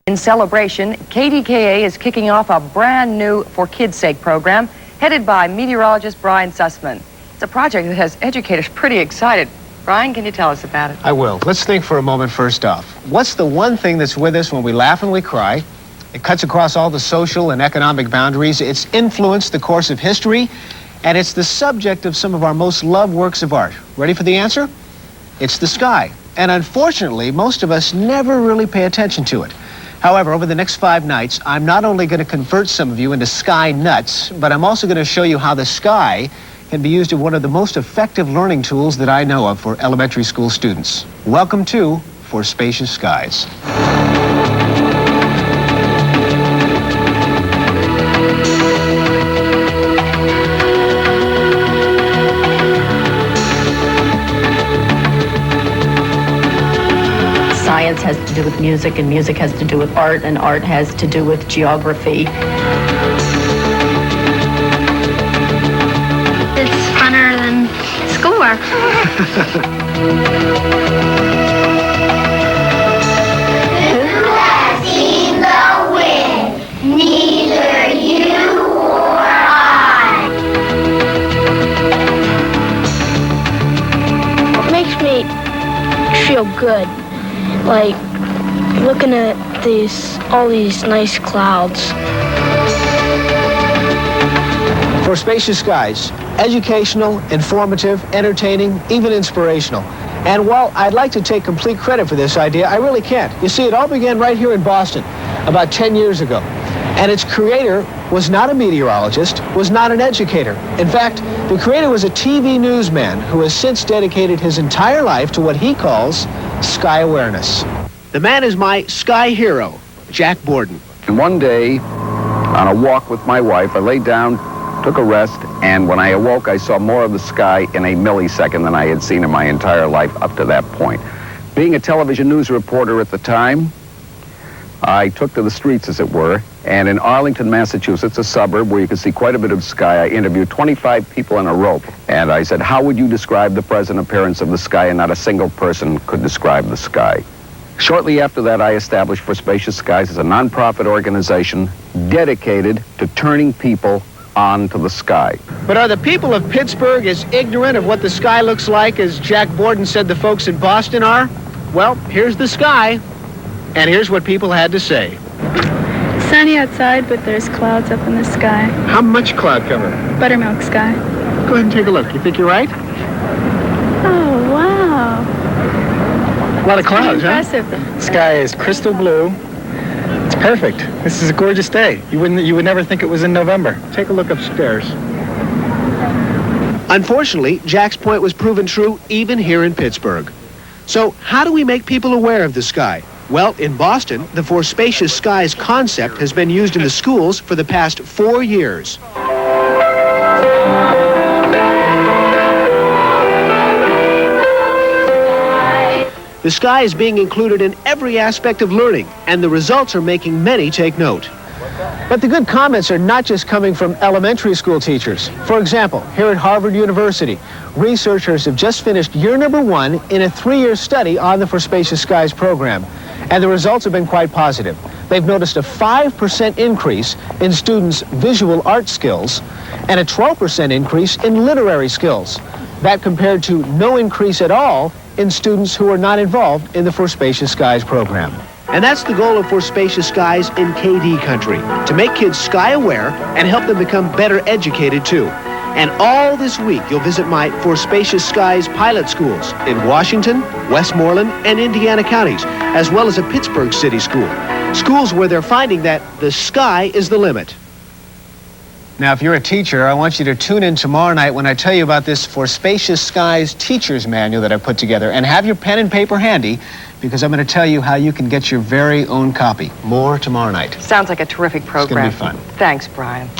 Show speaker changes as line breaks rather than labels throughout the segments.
In celebration, KDKA is kicking off a brand new For Kids' Sake program headed by meteorologist Brian Sussman. It's a project that has educators pretty excited. Brian, can you tell us about it?
I will. Let's think for a moment first off. What's the one thing that's with us when we laugh and we cry? It cuts across all the social and economic boundaries. It's influenced the course of history, and it's the subject of some of our most loved works of art. Ready for the answer? It's the sky. And unfortunately, most of us never really pay attention to it. However, over the next 5 nights, I'm not only going to convert some of you into sky nuts, but I'm also going to show you how the sky can be used as one of the most effective learning tools that I know of for elementary school students. Welcome to For Spacious Skies.
Science has to do with music, and music has to do with art, and art has to do with geography.
It's funner than schoolwork. Who has seen the wind? Neither you or I.
It makes me feel good. Like looking at all these nice clouds.
For Spacious Skies, educational, informative, entertaining, even inspirational. And while I'd like to take complete credit for this idea, I really can't. You see, it all began right here in Boston about 10 years ago. And its creator was not a meteorologist, was not an educator. In fact, the creator was a TV newsman who has since dedicated his entire life to what he calls sky awareness. The man is my sky hero, Jack Borden.
And one day, on a walk with my wife, I laid down, took a rest, and when I awoke, I saw more of the sky in a millisecond than I had seen in my entire life up to that point. Being a television news reporter at the time, I took to the streets, as it were, and in Arlington, Massachusetts, a suburb where you could see quite a bit of sky, I interviewed 25 people in a row. And I said, how would you describe the present appearance of the sky? And not a single person could describe the sky. Shortly after that, I established For Spacious Skies as a nonprofit organization dedicated to turning people on to the sky.
But are the people of Pittsburgh as ignorant of what the sky looks like as Jack Borden said the folks in Boston are? Well, here's the sky, and here's what people had to say.
Sunny outside, but there's clouds up in the sky.
How much cloud cover?
Buttermilk sky.
Go ahead and take a look. You think you're right?
Oh, wow.
A lot of clouds, huh?
Impressive.
The sky is crystal blue. It's perfect. This is a gorgeous day. You would never think it was in November.
Take a look upstairs. Unfortunately, Jack's point was proven true even here in Pittsburgh. So how do we make people aware of the sky? Well, in Boston, the For Spacious Skies concept has been used in the schools for the past 4 years. The sky is being included in every aspect of learning, and the results are making many take note. But the good comments are not just coming from elementary school teachers. For example, here at Harvard University, researchers have just finished year number 1 in a 3-year study on the For Spacious Skies program. And the results have been quite positive. They've noticed a 5% increase in students' visual art skills and a 12% increase in literary skills. That compared to no increase at all in students who are not involved in the For Spacious Skies program. And that's the goal of For Spacious Skies in KD country, to make kids sky aware and help them become better educated too. And all this week, you'll visit my For Spacious Skies pilot schools in Washington, Westmoreland, and Indiana counties, as well as a Pittsburgh city school. Schools where they're finding that the sky is the limit. Now, if you're a teacher, I want you to tune in tomorrow night when I tell you about this For Spacious Skies teacher's manual that I put together. And have your pen and paper handy, because I'm going to tell you how you can get your very own copy. More tomorrow night.
Sounds like a terrific program.
It's going to be fun.
Thanks, Brian.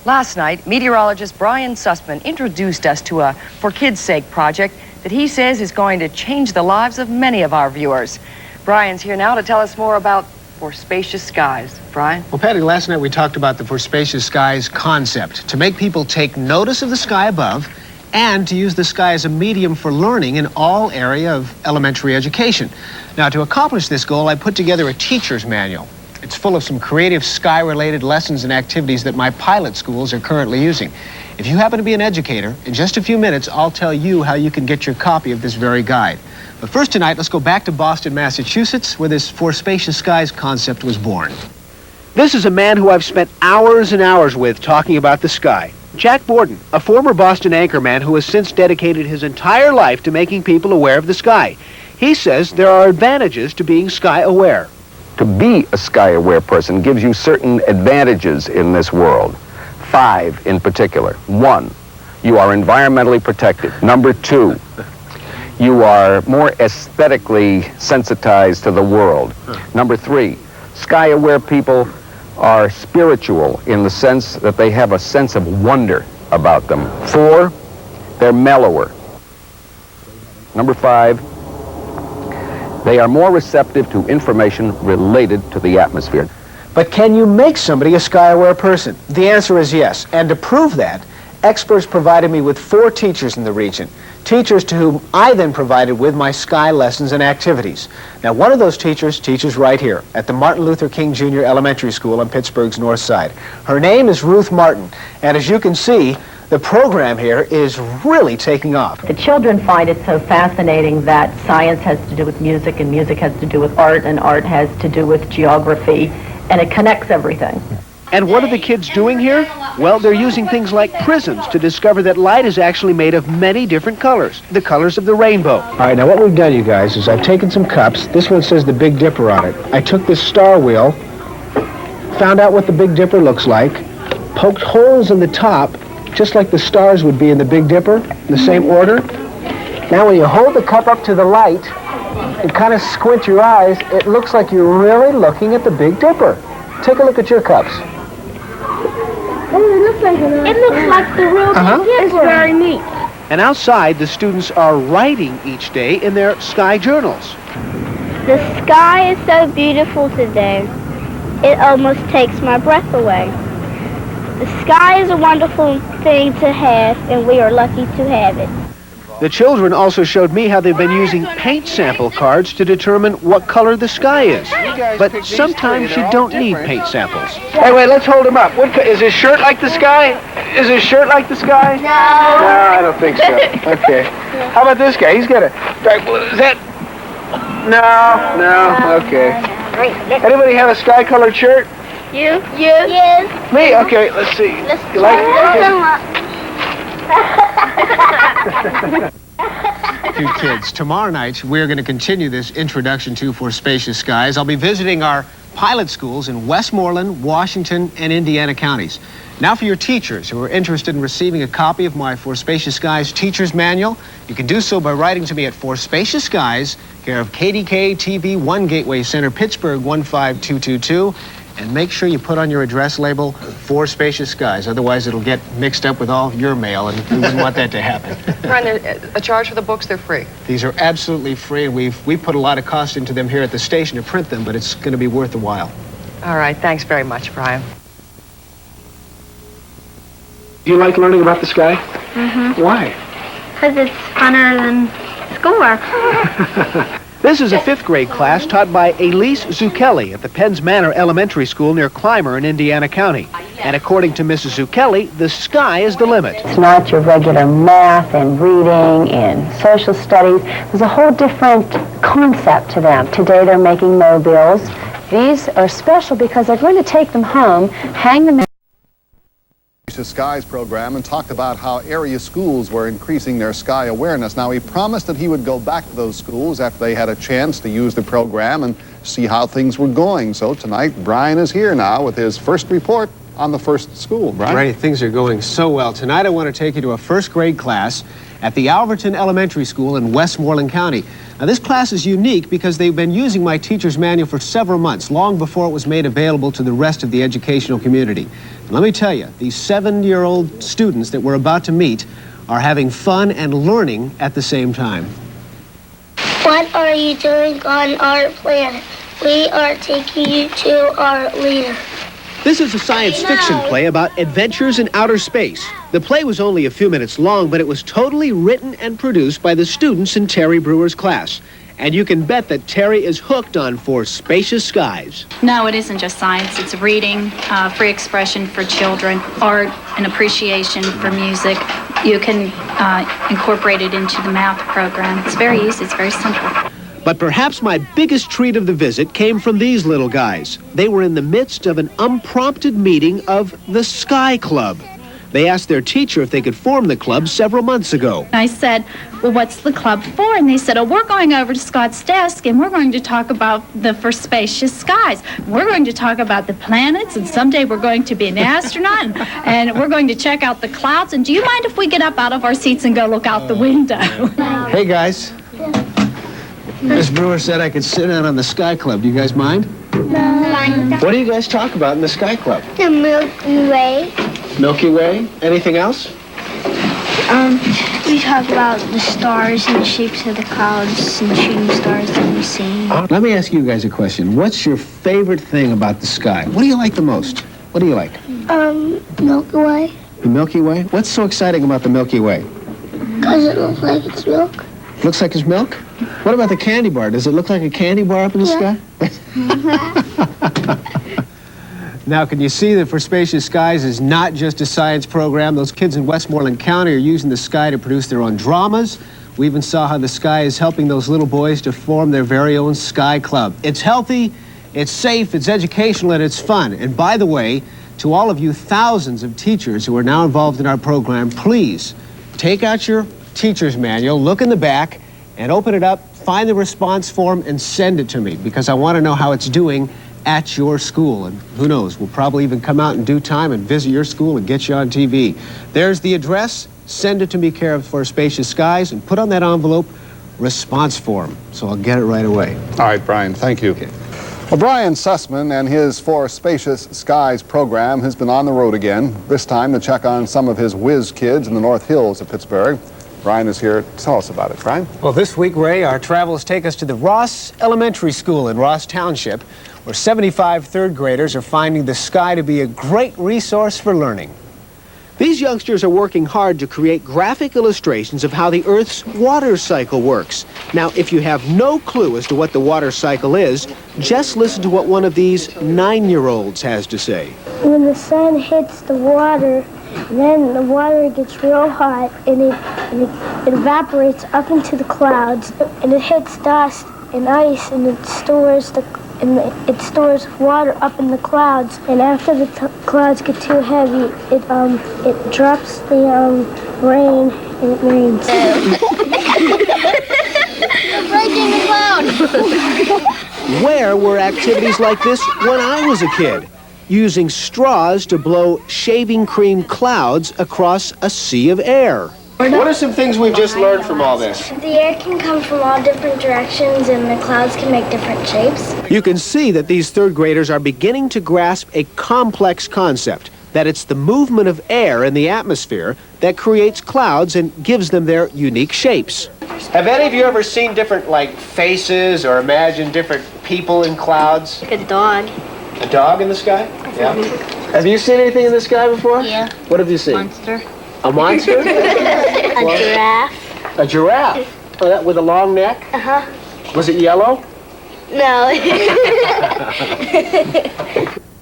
Last night, meteorologist Brian Sussman introduced us to a For Kids' Sake project that he says is going to change the lives of many of our viewers. Brian's here now to tell us more about For Spacious Skies. Brian?
Well, Patty, last night we talked about the For Spacious Skies concept, to make people take notice of the sky above and to use the sky as a medium for learning in all area of elementary education. Now, to accomplish this goal, I put together a teacher's manual. It's full of some creative sky-related lessons and activities that my pilot schools are currently using. If you happen to be an educator, in just a few minutes, I'll tell you how you can get your copy of this very guide. But first tonight, let's go back to Boston, Massachusetts, where this For Spacious Skies concept was born. This is a man who I've spent hours and hours with talking about the sky. Jack Borden, a former Boston anchorman who has since dedicated his entire life to making people aware of the sky. He says there are advantages to being sky aware.
To be a sky-aware person gives you certain advantages in this world. 5 in particular. 1, you are environmentally protected. Number 2, you are more aesthetically sensitized to the world. Number 3, sky-aware people are spiritual in the sense that they have a sense of wonder about them. 4, they're mellower. Number 5, they are more receptive to information related to the atmosphere.
But can you make somebody a sky-aware person? The answer is yes. And to prove that, experts provided me with 4 teachers in the region. Teachers to whom I then provided with my sky lessons and activities. Now, one of those teachers teaches right here at the Martin Luther King Jr. Elementary School on Pittsburgh's North Side. Her name is Ruth Martin, and as you can see, the program here is really taking off.
The children find it so fascinating that science has to do with music, and music has to do with art, and art has to do with geography, and it connects everything.
And what are the kids doing here? Well, they're using things like prisms to discover that light is actually made of many different colors, the colors of the rainbow. All right, now what we've done, you guys, is I've taken some cups. This one says the Big Dipper on it. I took this star wheel, found out what the Big Dipper looks like, poked holes in the top, just like the stars would be in the Big Dipper, in the same order. Now when you hold the cup up to the light and kind of squint your eyes, it looks like you're really looking at the Big Dipper. Take a look at your cups.
It looks like the real It's very neat.
And outside, the students are writing each day in their sky journals.
The sky is so beautiful today. It almost takes my breath away. The sky is a wonderful thing to have, and we are lucky to have it.
The children also showed me how they've been using paint sample cards to determine what color the sky is. But sometimes you don't need paint samples. Hey, wait, let's hold him up. Is his shirt like the sky? Is his shirt like the sky? No. No, I don't think so. Okay. How about this guy? He's got a... Is that... No, okay. Anybody have a sky-colored shirt?
You? Yes.
Me? Okay, let's see. You like Few kids. Tomorrow night, we're going to continue this introduction to For Spacious Skies. I'll be visiting our pilot schools in Westmoreland, Washington, and Indiana counties. Now for your teachers who are interested in receiving a copy of my For Spacious Skies Teacher's Manual, you can do so by writing to me at For Spacious Skies, care of KDKA TV 1 Gateway Center, Pittsburgh 15222. And make sure you put on your address label For Spacious Skies. Otherwise, it'll get mixed up with all your mail, and we wouldn't want that to happen.
Brian, there's a charge for the books. They're free.
These are absolutely free, and we put a lot of cost into them here at the station to print them, but it's going to be worth the while.
All right. Thanks very much, Brian.
Do you like learning about the sky?
Mm-hmm.
Why?
Because it's funner than schoolwork.
This is a 5th grade class taught by Elise Zucchelli at the Penns Manor Elementary School near Clymer in Indiana County. And according to Mrs. Zucchelli, the sky is the limit.
It's not your regular math and reading and social studies. There's a whole different concept to them. Today they're making mobiles. These are special because they're going to take them home, hang them in
Skies program, and talked about how area schools were increasing their sky awareness. Now, he promised that he would go back to those schools after they had a chance to use the program and see how things were going. So tonight, Brian is here now with his first report on the first school. Brian?
Right, things are going so well. Tonight I want to take you to a 1st grade class at the Alverton Elementary School in Westmoreland County. Now, this class is unique because they've been using my teacher's manual for several months, long before it was made available to the rest of the educational community. And let me tell you, these 7-year-old students that we're about to meet are having fun and learning at the same time.
What are you doing on our planet? We are taking you to our leader.
This is a science fiction play about adventures in outer space. The play was only a few minutes long, but it was totally written and produced by the students in Terry Brewer's class. And you can bet that Terry is hooked on For Spacious Skies.
No, it isn't just science. It's reading, free expression for children, art, and appreciation for music. You can incorporate it into the math program. It's very easy. It's very simple.
But perhaps my biggest treat of the visit came from these little guys. They were in the midst of an unprompted meeting of the Sky Club. They asked their teacher if they could form the club several months ago.
I said, well, what's the club for? And they said, oh, we're going over to Scott's desk and we're going to talk about the For Spacious Skies. We're going to talk about the planets, and someday we're going to be an astronaut, and we're going to check out the clouds. And do you mind if we get up out of our seats and go look out the window?
Hey, guys. Miss Brewer said I could sit in on the Sky Club. Do you guys mind?
No.
What do you guys talk about in the Sky Club?
The Milky Way.
Milky Way? Anything else?
We talk about the stars and the shapes of the clouds and shooting stars that we see.
Let me ask you guys a question. What's your favorite thing about the sky? What do you like the most? What do you like?
Milky Way.
The Milky Way? What's so exciting about the Milky Way?
Because it looks like it's milk.
Looks like it's milk? What about the candy bar? Does it look like a candy bar up in the sky? Now, can you see that For Spacious Skies is not just a science program? Those kids in Westmoreland County are using the sky to produce their own dramas. We even saw how the sky is helping those little boys to form their very own Sky Club. It's healthy, it's safe, it's educational, and it's fun. And by the way, to all of you thousands of teachers who are now involved in our program, please take out your teacher's manual, look in the back, and open it up, find the response form, and send it to me, because I want to know how it's doing at your school. And who knows, we'll probably even come out in due time and visit your school and get you on TV. There's the address. Send it to me, care of For Spacious Skies, and put on that envelope response form, so I'll get it right away.
All right, Brian, thank you.
Okay.
Well, Brian Sussman and his For Spacious Skies program has been on the road again, this time to check on some of his whiz kids in the North Hills of Pittsburgh. Brian is here to tell us about it. Brian?
Well, this week, Ray, our travels take us to the Ross Elementary School in Ross Township, where 75 third graders are finding the sky to be a great resource for learning. These youngsters are working hard to create graphic illustrations of how the Earth's water cycle works. Now, if you have no clue as to what the water cycle is, just listen to what one of these 9-year-olds has to say.
When the sun hits the water, then the water gets real hot and it evaporates up into the clouds, and it hits dust and ice, and it stores water up in the clouds. And after the clouds get too heavy, it drops the rain, and it rains.
Breaking the cloud.
Where were activities like this when I was a kid? Using straws to blow shaving cream clouds across a sea of air. What are some things we've just learned from all this?
The air can come from all different directions, and the clouds can make different shapes.
You can see that these third graders are beginning to grasp a complex concept, that it's the movement of air in the atmosphere that creates clouds and gives them their unique shapes. Have any of you ever seen different, faces or imagined different people in clouds?
Like a dog.
A dog in the sky? Yeah. Have you seen anything in the sky before?
Yeah.
What have you seen?
Monster.
A monster?
A giraffe.
A giraffe? Oh, that with a long neck?
Uh-huh.
Was it yellow?
No.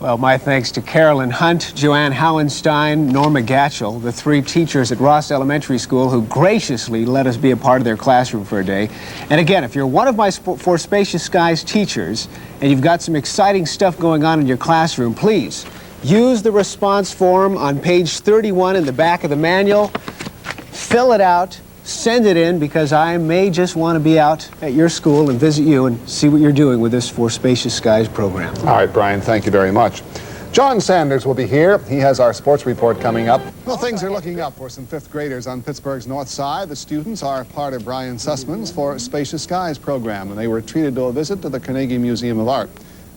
Well, my thanks to Carolyn Hunt, Joanne Howenstein, Norma Gatchell, the 3 teachers at Ross Elementary School who graciously let us be a part of their classroom for a day. And again, if you're one of my For Spacious Skies teachers and you've got some exciting stuff going on in your classroom, please use the response form on page 31 in the back of the manual. Fill it out. Send it in, because I may just want to be out at your school and visit you and see what you're doing with this For Spacious Skies program.
All right, Brian, thank you very much. John Sanders will be here. He has our sports report coming up. Well, things are looking up for some 5th graders on Pittsburgh's north side. The students are part of Brian Sussman's For Spacious Skies program, and they were treated to a visit to the Carnegie Museum of Art.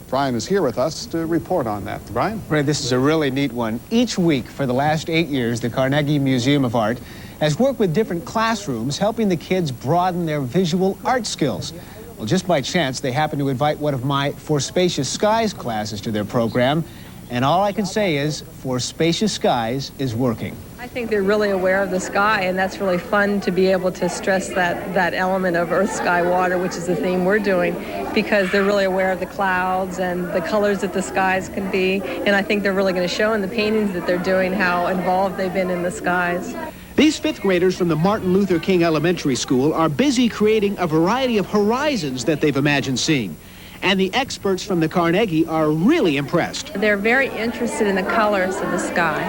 Brian is here with us to report on that. Brian?
Ray, this is a really neat one. Each week for the last 8 years, the Carnegie Museum of Art has worked with different classrooms, helping the kids broaden their visual art skills. Well, just by chance, they happened to invite one of my For Spacious Skies classes to their program, And all I can say is, For Spacious Skies is working.
I think they're really aware of the sky, and that's really fun to be able to stress that element of earth, sky, water, which is the theme we're doing, because they're really aware of the clouds and the colors that the skies can be. And I think they're really going to show in the paintings that they're doing how involved they've been in the skies.
These fifth graders from the Martin Luther King Elementary School are busy creating a variety of horizons that they've imagined seeing. And the experts from the Carnegie are really impressed.
They're very interested in the colors of the sky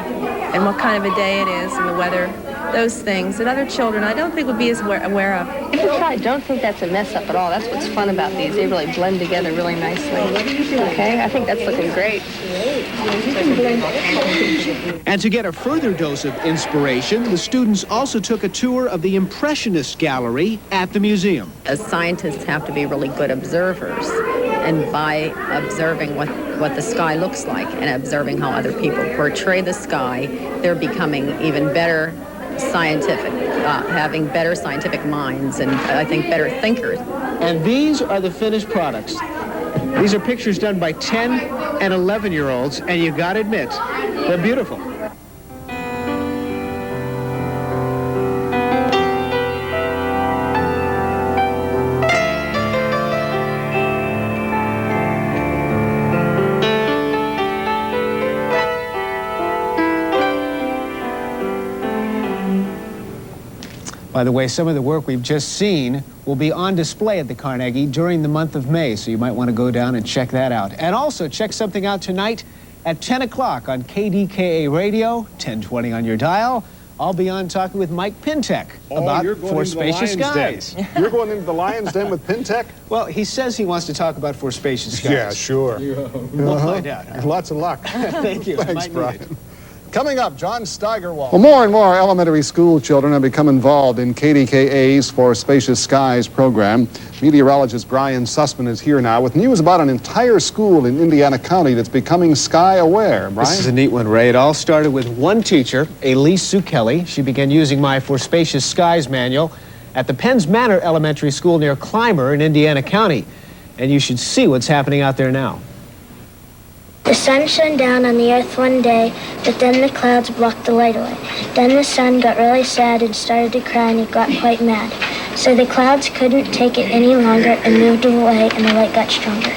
and what kind of a day it is and the weather, those things that other children I don't think would be as aware of.
I don't think that's a mess up at all. That's what's fun about these. They really blend together really nicely. Okay, I think that's looking great.
And to get a further dose of inspiration, the students also took a tour of the Impressionist Gallery at the museum.
As scientists have to be really good observers, and by observing what the sky looks like and observing how other people portray the sky, they're becoming even better scientific, having better scientific minds and I think better thinkers.
And these are the finished products. These are pictures done by 10 and 11-year-olds, and you gotta admit, they're beautiful. By the way, some of the work we've just seen will be on display at the Carnegie during the month of May, so you might want to go down and check that out. And also check something out tonight at 10 o'clock on KDKA Radio, 1020 on your dial. I'll be on talking with Mike Pintek about For Spacious Skies.
You're going into the Lion's Den with Pintek?
Well, he says he wants to talk about For Spacious Skies.
Yeah, sure.
We'll find out. Huh?
Lots of luck.
Thank you.
Thanks, Brian. Coming up, John Steigerwald.
Well, more and more elementary school children have become involved in KDKA's For Spacious Skies program. Meteorologist Brian Sussman is here now with news about an entire school in Indiana County that's becoming sky aware. Brian?
This is a neat one, Ray. It all started with one teacher, Elise Sue Kelly. She began using my For Spacious Skies manual at the Penns Manor Elementary School near Clymer in Indiana County. And you should see what's happening out there now.
The sun shone down on the earth one day, but then the clouds blocked the light away. Then the sun got really sad and started to cry, and he got quite mad. So the clouds couldn't take it any longer and moved away, and the light got stronger.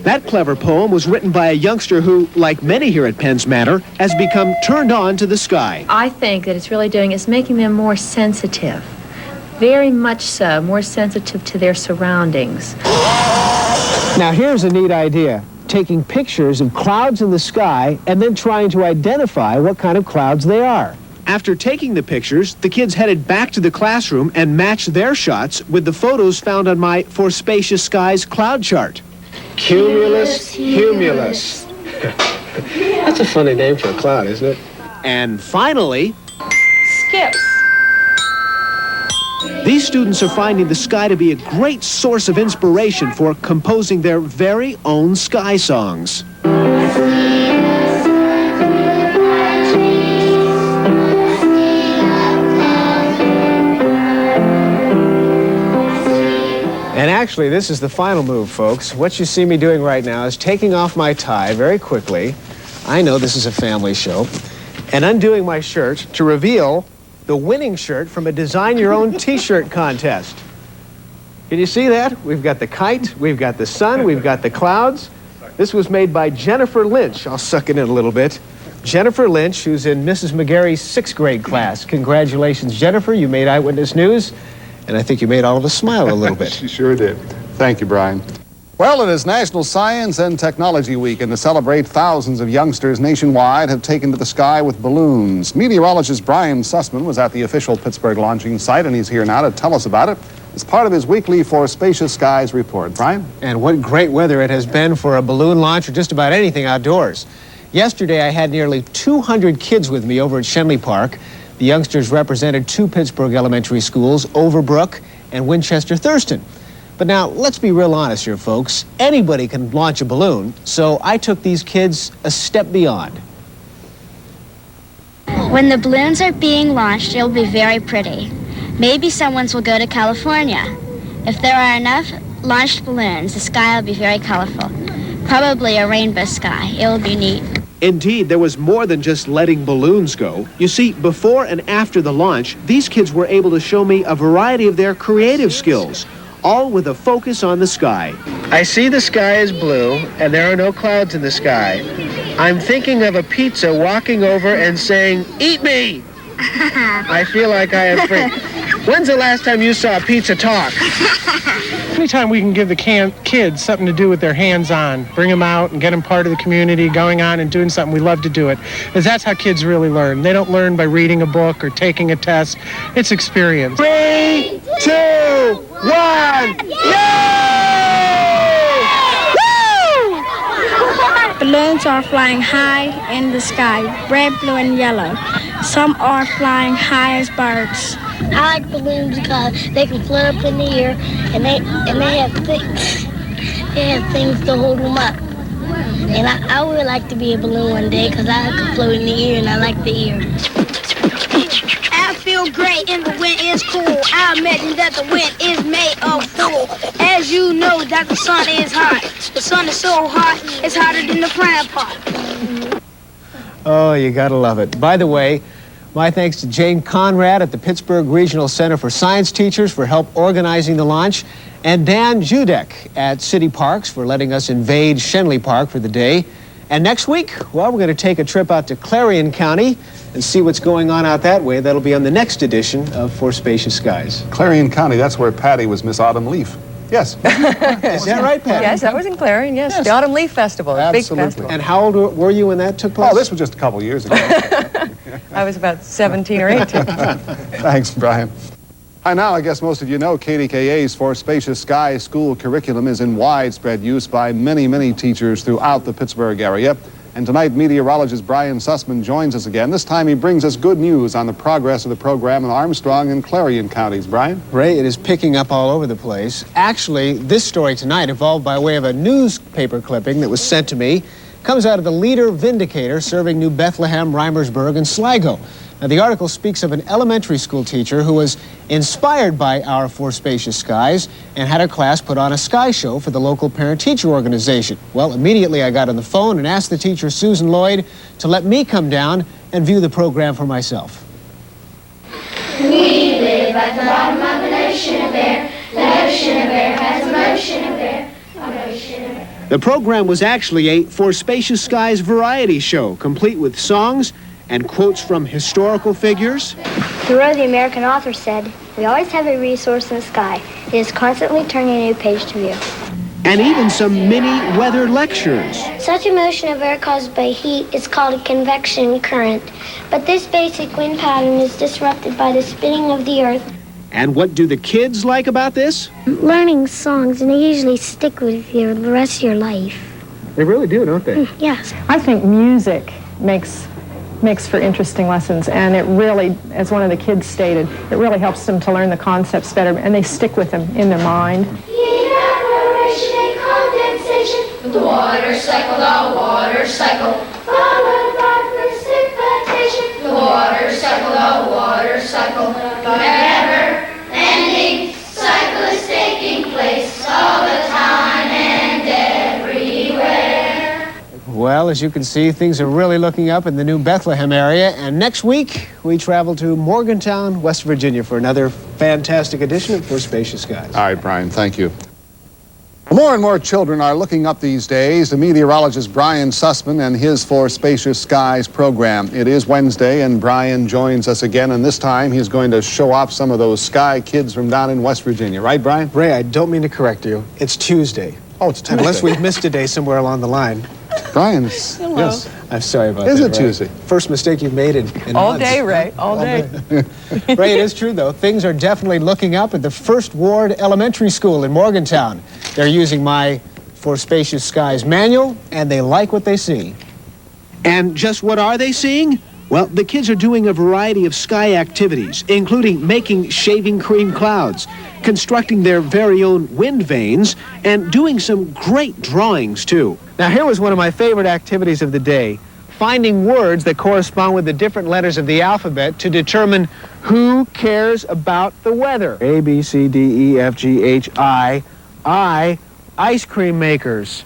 That clever poem was written by a youngster who, like many here at Penns Manor, has become turned on to the sky.
I think that it's really doing is making them more sensitive. Very much so, more sensitive to their surroundings.
Now here's a neat idea. Taking pictures of clouds in the sky and then trying to identify what kind of clouds they are. After taking the pictures, the kids headed back to the classroom and matched their shots with the photos found on my For Spacious Skies cloud chart. Cumulus humulus. That's a funny name for a cloud, isn't it? And finally,
Skips.
These students are finding the sky to be a great source of inspiration for composing their very own sky songs. And actually, this is the final move, folks. What you see me doing right now is taking off my tie very quickly. I know this is a family show. And undoing my shirt to reveal the winning shirt from a design-your-own t-shirt contest. Can you see that? We've got the kite, we've got the sun, we've got the clouds. This was made by Jennifer Lynch. I'll suck it in a little bit. Jennifer Lynch, who's in Mrs. McGarry's 6th grade class. Congratulations, Jennifer. You made Eyewitness News, and I think you made all of us smile a little bit.
She sure did.
Thank you, Brian. Well, it is National Science and Technology Week, and to celebrate, thousands of youngsters nationwide have taken to the sky with balloons. Meteorologist Brian Sussman was at the official Pittsburgh launching site, and he's here now to tell us about it as part of his weekly For Spacious Skies report. Brian?
And what great weather it has been for a balloon launch or just about anything outdoors. Yesterday, I had nearly 200 kids with me over at Shenley Park. The youngsters represented 2 Pittsburgh elementary schools, Overbrook and Winchester Thurston. But now, let's be real honest here, folks. Anybody can launch a balloon, so I took these kids a step beyond.
When the balloons are being launched, it'll be very pretty. Maybe someone's will go to California. If there are enough launched balloons, the sky will be very colorful. Probably a rainbow sky. It will be neat.
Indeed, there was more than just letting balloons go. You see, before and after the launch, these kids were able to show me a variety of their creative skills, all with a focus on the sky. I see the sky is blue, and there are no clouds in the sky. I'm thinking of a pizza walking over and saying, "Eat me!" I feel like I am free. When's the last time you saw a pizza talk?
Anytime we can give the kids something to do with their hands-on, bring them out and get them part of the community, going on and doing something, we love to do it. Because that's how kids really learn. They don't learn by reading a book or taking a test. It's experience.
3, 2, 1,
Balloons are flying high in the sky, red, blue, and yellow. Some are flying high as birds.
I like balloons because they can float up in the air, and they have things. They have things to hold them up. And I would like to be a balloon one day because I can float in the air, and I like the air. I feel great, and the wind is cool. I imagine that the wind is made of fuel. As you know, that the sun is hot. The sun is so hot, it's hotter than the frying pot.
Oh, you gotta love it. By the way, my thanks to Jane Conrad at the Pittsburgh Regional Center for Science Teachers for help organizing the launch, and Dan Judek at City Parks for letting us invade Shenley Park for the day. And next week, well, we're going to take a trip out to Clarion County and see what's going on out that way. That'll be on the next edition of For Spacious Skies.
Clarion County, that's where Patty was Miss Autumn Leaf. Yes.
Is that right, Patty?
Yes, that was in Clarion, yes. The Autumn Leaf Festival, a big festival.
And how old were you when that took place?
Oh, this was just a couple years ago.
I was about 17 or 18.
Thanks, Brian. By now, I guess most of you know KDKA's For Spacious Skies school curriculum is in widespread use by many, many teachers throughout the Pittsburgh area. And tonight, meteorologist Brian Sussman joins us again. This time, he brings us good news on the progress of the program in Armstrong and Clarion counties. Brian?
Ray, it is picking up all over the place. Actually, this story tonight, evolved by way of a newspaper clipping that was sent to me, comes out of the Leader Vindicator serving New Bethlehem, Reimersburg, and Sligo. Now, the article speaks of an elementary school teacher who was inspired by our For Spacious Skies and had her class put on a sky show for the local parent-teacher organization. Well, immediately I got on the phone and asked the teacher, Susan Lloyd, to let me come down and view the program for myself.
We live at the bottom of an ocean of air. The ocean of air has a motion of air. A motion of air.
The program was actually a For Spacious Skies variety show, complete with songs and quotes from historical figures.
Thoreau, the American author, said, "We always have a resource in the sky. It is constantly turning a new page to view."
And even some mini weather lectures.
Such a motion of air caused by heat is called a convection current. But this basic wind pattern is disrupted by the spinning of the earth.
And what do the kids like about this?
Learning songs, and they usually stick with you the rest of your life.
They really do, don't they?
Yes. I think music makes for interesting lessons, and it really, as one of the kids stated, it really helps them to learn the concepts better, and they stick with them in their mind.
Evaporation and condensation. The water cycle, followed by precipitation. The water cycle, the never-ending cycle is taking place all the time and everywhere.
Well, as you can see, things are really looking up in the New Bethlehem area. And next week, we travel to Morgantown, West Virginia for another fantastic edition of For Spacious Skies.
All right, Brian, thank you. More and more children are looking up these days to meteorologist Brian Sussman and his For Spacious Skies program. It is Wednesday, and Brian joins us again, and this time he's going to show off some of those sky kids from down in West Virginia. Right, Brian?
Ray, I don't mean to correct you. It's Tuesday.
Oh, it's Tuesday.
Unless we've missed a day somewhere along the line.
Brian, yes.
I'm sorry about
Is
that.
it Tuesday?
First mistake you've made in
All
months.
day, Ray, all day.
Ray, it is true, though. Things are definitely looking up at the First Ward Elementary School in Morgantown. They're using my For Spacious Skies manual, and they like what they see. And just what are they seeing? Well, the kids are doing a variety of sky activities, including making shaving cream clouds, constructing their very own wind vanes, and doing some great drawings, too. Now, here was one of my favorite activities of the day, finding words that correspond with the different letters of the alphabet to determine who cares about the weather. A, B, C, D, E, F, G, H, I, ice cream makers.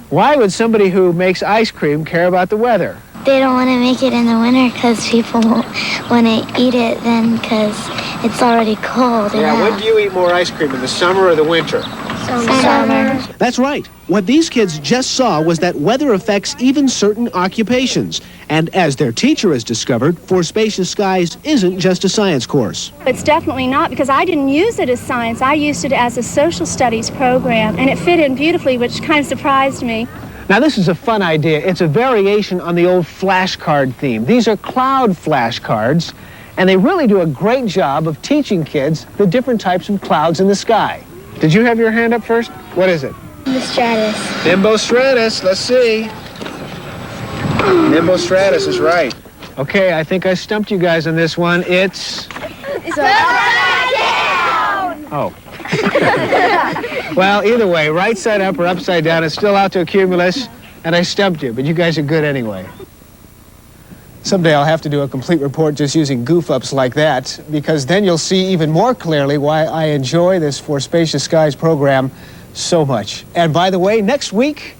Why would somebody who makes ice cream care about the weather?
They don't want to make it in the winter because people won't want to eat it then because it's already cold.
Yeah, when do you eat more ice cream, in the summer or the winter?
Summer.
That's right. What these kids just saw was that weather affects even certain occupations. And as their teacher has discovered, For Spacious Skies isn't just a science course.
It's definitely not, because I didn't use it as science. I used it as a social studies program, and it fit in beautifully, which kind of surprised me.
Now, this is a fun idea. It's a variation on the old flashcard theme. These are cloud flashcards, and they really do a great job of teaching kids the different types of clouds in the sky. Did you have your hand up first? What is it?
Nimbostratus.
Nimbostratus. Let's see. Nimbostratus is right. Okay, I think I stumped you guys on this one. It's... Oh. Well, either way, right side up or upside down, it's still alto cumulus, and I stumped you, but you guys are good anyway. Someday I'll have to do a complete report just using goof-ups like that, because then you'll see even more clearly why I enjoy this For Spacious Skies program so much. And by the way, next week,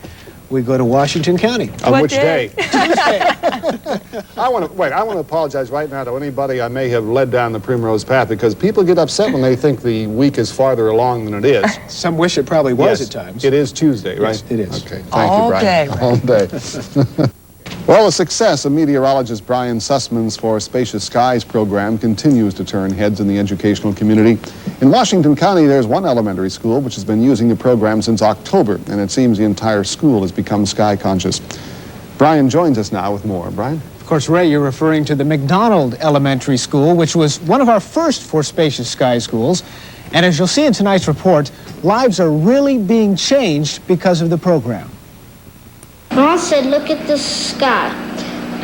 we go to Washington County.
On which day? Tuesday. I want to apologize right now to anybody I may have led down the primrose path, because people get upset when they think the week is farther along than it is.
Some wish it probably was at times.
It is Tuesday, right?
Yes, it is.
Okay, thank you, Brian. All day. Well, the success of meteorologist Brian Sussman's For Spacious Skies program continues to turn heads in the educational community. In Washington County, there's one elementary school which has been using the program since October, and it seems the entire school has become sky conscious. Brian joins us now with more. Brian?
Of course, Ray, you're referring to the McDonald Elementary School, which was one of our first For Spacious Skies schools. And as you'll see in tonight's report, lives are really being changed because of the program.
Mom said, look at the sky.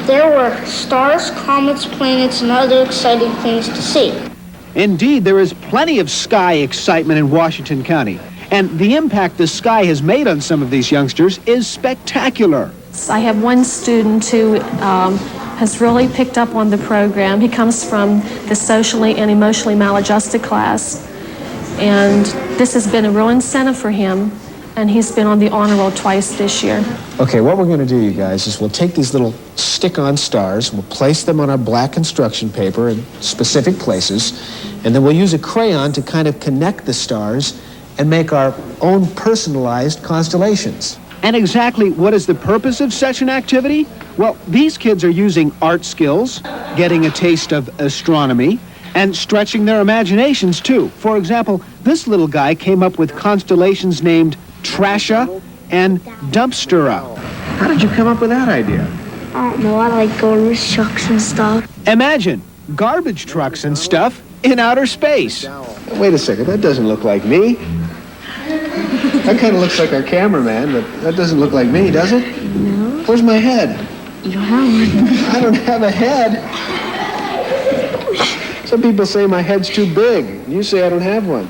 There were stars, comets, planets, and other exciting things to see.
Indeed, there is plenty of sky excitement in Washington County. And the impact the sky has made on some of these youngsters is spectacular.
I have one student who has really picked up on the program. He comes from the socially and emotionally maladjusted class. And this has been a real incentive for him. And he's been on the honor roll twice this year.
Okay, what we're going to do, you guys, is we'll take these little stick-on stars, we'll place them on our black construction paper in specific places, and then we'll use a crayon to kind of connect the stars and make our own personalized constellations. And exactly what is the purpose of such an activity? Well, these kids are using art skills, getting a taste of astronomy, and stretching their imaginations, too. For example, this little guy came up with constellations named Trasha and Dumpstera. How did you come up with that idea?
I don't know, I like garbage trucks and stuff.
Imagine garbage trucks and stuff in outer space. Wait a second, that doesn't look like me. That kind of looks like our cameraman, but that doesn't look like me, does it?
No.
Where's my head?
You don't have one.
I don't have a head. Some people say my head's too big. You say I don't have one.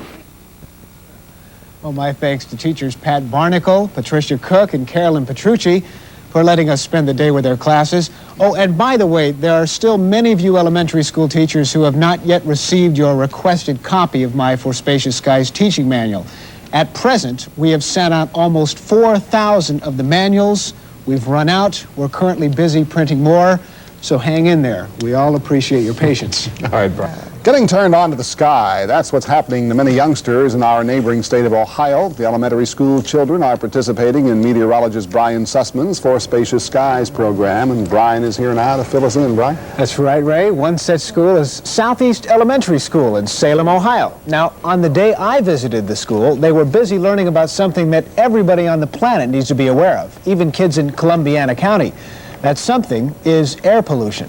Well, my thanks to teachers Pat Barnacle, Patricia Cook, and Carolyn Petrucci for letting us spend the day with their classes. Oh, and by the way, there are still many of you elementary school teachers who have not yet received your requested copy of my For Spacious Skies teaching manual. At present, we have sent out almost 4,000 of the manuals. We've run out. We're currently busy printing more, so hang in there. We all appreciate your patience.
All right, Brian. Getting turned on to the sky, that's what's happening to many youngsters in our neighboring state of Ohio. The elementary school children are participating in meteorologist Brian Sussman's For Spacious Skies program, and Brian is here now to fill us in. Brian?
That's right, Ray. One such school is Southeast Elementary School in Salem, Ohio. Now, on the day I visited the school, they were busy learning about something that everybody on the planet needs to be aware of, even kids in Columbiana County. That something is air pollution.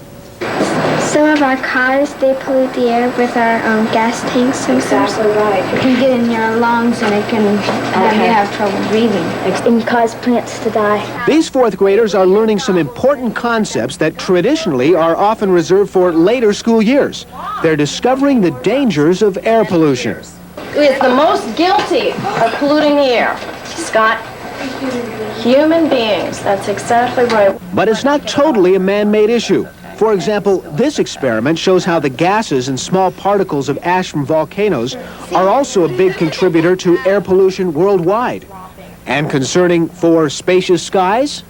Some of our cars, they pollute the air with our gas tanks and stuff. Exactly right. It can get in your lungs and it can have you have trouble breathing. And cause plants to die.
These fourth graders are learning some important concepts that traditionally are often reserved for later school years. They're discovering the dangers of air pollution.
Is the most guilty of polluting the air, Scott? Human beings. That's exactly right.
But it's not totally a man-made issue. For example, this experiment shows how the gases and small particles of ash from volcanoes are also a big contributor to air pollution worldwide. And concerning For Spacious Skies?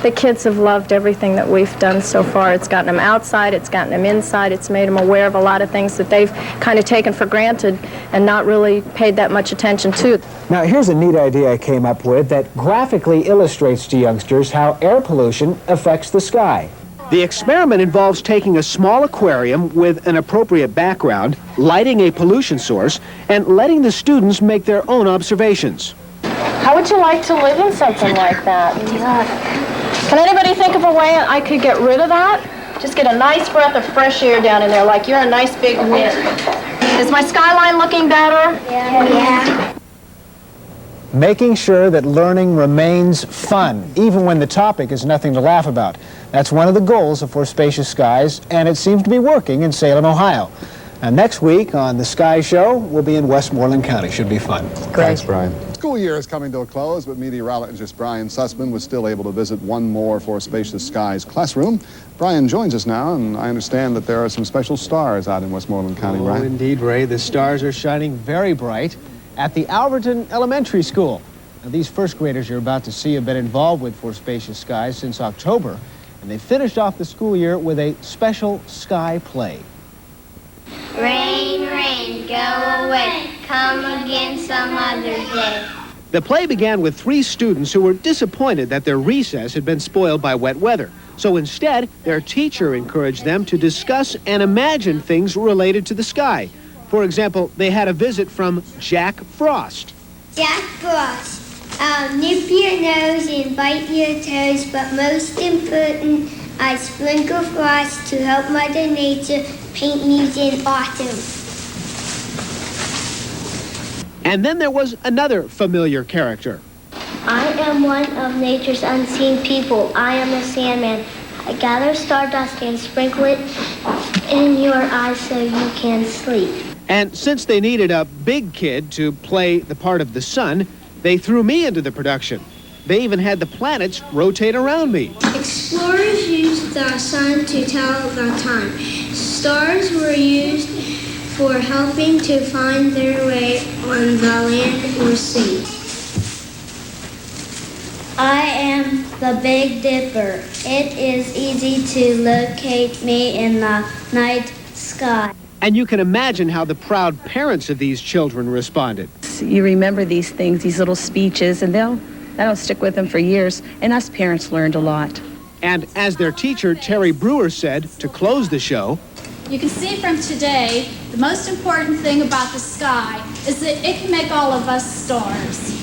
The kids have loved everything that we've done so far. It's gotten them outside, it's gotten them inside, it's made them aware of a lot of things that they've kind of taken for granted and not really paid that much attention to.
Now, here's a neat idea I came up with that graphically illustrates to youngsters how air pollution affects the sky. The experiment involves taking a small aquarium with an appropriate background, lighting a pollution source, and letting the students make their own observations.
How would you like to live in something like that? Can anybody think of a way I could get rid of that? Just get a nice breath of fresh air down in there, like you're a nice big wind. Is my skyline looking better?
Yeah.
Making sure that learning remains fun, even when the topic is nothing to laugh about. That's one of the goals of For Spacious Skies, and it seems to be working in Salem, Ohio. Now, next week on The Sky Show, we'll be in Westmoreland County. Should be fun.
Thanks, Brian. School year is coming to a close, but meteorologist Brian Sussman was still able to visit one more For Spacious Skies classroom. Brian joins us now, and I understand that there are some special stars out in Westmoreland County, Brian.
Oh, indeed, Ray. The stars are shining very bright at the Alberton Elementary School. Now, these first graders you're about to see have been involved with For Spacious Skies since October, and they finished off the school year with a special sky play.
Rain, rain, go away, come again some other day.
The play began with 3 students who were disappointed that their recess had been spoiled by wet weather. So instead, their teacher encouraged them to discuss and imagine things related to the sky. For example, they had a visit from Jack Frost.
Jack Frost, I'll nip your nose and bite your toes, but most important, I sprinkle frost to help Mother Nature paint me in autumn.
And then there was another familiar character.
I am one of nature's unseen people. I am the Sandman. I gather stardust and sprinkle it in your eyes so you can sleep.
And since they needed a big kid to play the part of the sun, they threw me into the production. They even had the planets rotate around me.
Explorers used the sun to tell the time. Stars were used for helping to find their way on the land or sea. I am the Big Dipper. It is easy to locate me in the night sky.
And you can imagine how the proud parents of these children responded.
You remember these things, these little speeches, and that'll stick with them for years. And us parents learned a lot.
And as their teacher, Terry Brewer, said to close the show,
You can see from today, the most important thing about the sky is that it can make all of us stars.